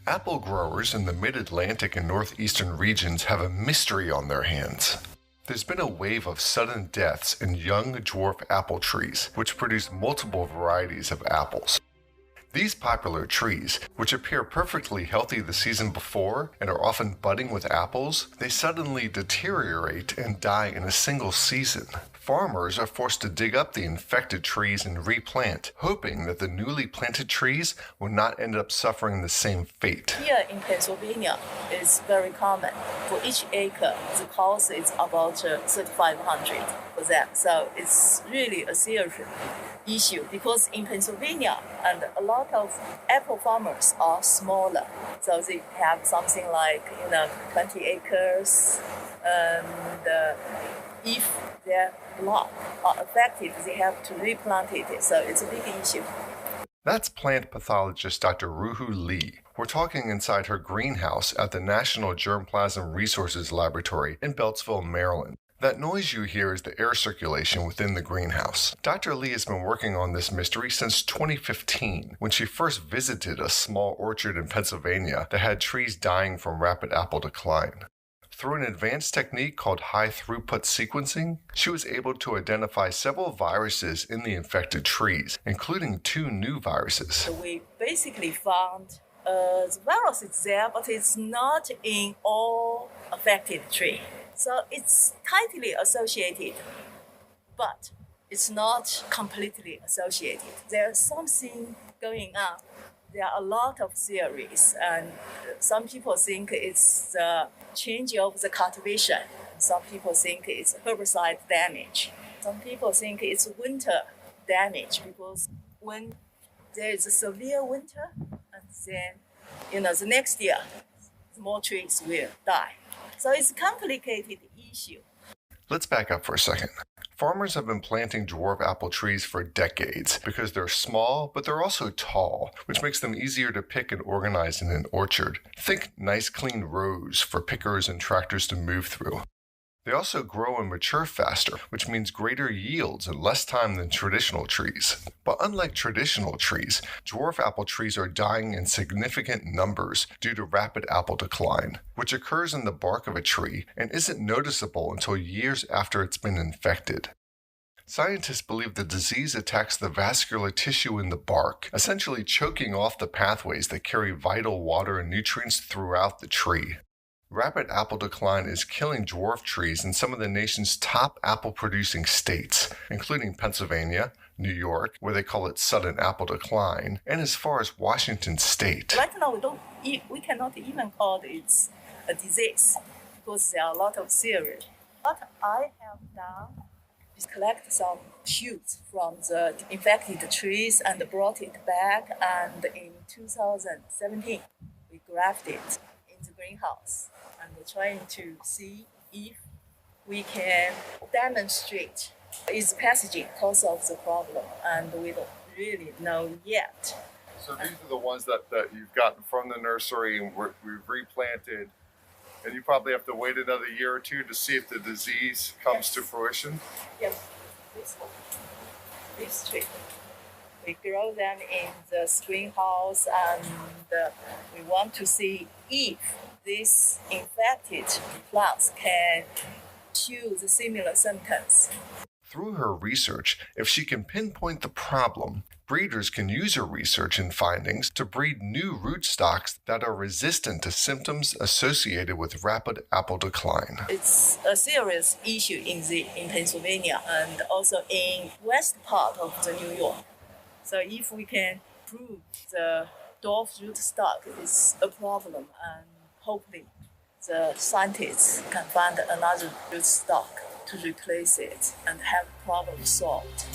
Apple growers in the mid-Atlantic and northeastern regions have a mystery on their hands. There's been a wave of sudden deaths in young dwarf apple trees, which produce multiple varieties of apples. These popular trees, which appear perfectly healthy the season before and are often budding with apples, they suddenly deteriorate and die in a single season. Farmers are forced to dig up the infected trees and replant, hoping that the newly planted trees will not end up suffering the same fate. Here in Pennsylvania, it's very common. For each acre, the cost is about $3,500 for them. So it's really a serious issue because in Pennsylvania, and a lot of apple farmers are smaller. So they have something like 20 acres, and if their block are affected, they have to replant it. So it's a big issue. That's plant pathologist Dr. Ruhu Lee. We're talking inside her greenhouse at the National Germplasm Resources Laboratory in Beltsville, Maryland. That noise you hear is the air circulation within the greenhouse. Dr. Lee has been working on this mystery since 2015, when she first visited a small orchard in Pennsylvania that had trees dying from rapid apple decline. Through an advanced technique called high-throughput sequencing, she was able to identify several viruses in the infected trees, including 2 new viruses. So we basically found the virus is there, but it's not in all affected trees. So it's tightly associated, but it's not completely associated. There's something going on. There are a lot of theories, and some people think it's the change of the cultivation. Some people think it's herbicide damage. Some people think it's winter damage because when there is a severe winter, and then the next year, more trees will die. So it's a complicated issue. Let's back up for a second. Farmers have been planting dwarf apple trees for decades because they're small, but they're also tall, which makes them easier to pick and organize in an orchard. Think nice clean rows for pickers and tractors to move through. They also grow and mature faster, which means greater yields in less time than traditional trees. But unlike traditional trees, dwarf apple trees are dying in significant numbers due to rapid apple decline, which occurs in the bark of a tree and isn't noticeable until years after it's been infected. Scientists believe the disease attacks the vascular tissue in the bark, essentially choking off the pathways that carry vital water and nutrients throughout the tree. Rapid apple decline is killing dwarf trees in some of the nation's top apple-producing states, including Pennsylvania, New York, where they call it sudden apple decline, and as far as Washington state. Right now, we cannot even call it a disease because there are a lot of theories. What I have done is collect some shoots from the infected trees and brought it back, and in 2017, we grafted it in the greenhouse. And we're trying to see if we can demonstrate its passaging cause of the problem, and we don't really know yet. So these are the ones that you've gotten from the nursery and we've replanted, and you probably have to wait another year or 2 to see if the disease comes to fruition? Yes, this tree. We grow them in the greenhouse, and we want to see if these infected plants can show the similar symptoms. Through her research, if she can pinpoint the problem, breeders can use her research and findings to breed new rootstocks that are resistant to symptoms associated with rapid apple decline. It's a serious issue in Pennsylvania and also in west part of the New York. So if we can prove the dwarf rootstock is a problem, and hopefully the scientists can find another rootstock to replace it and have the problem solved.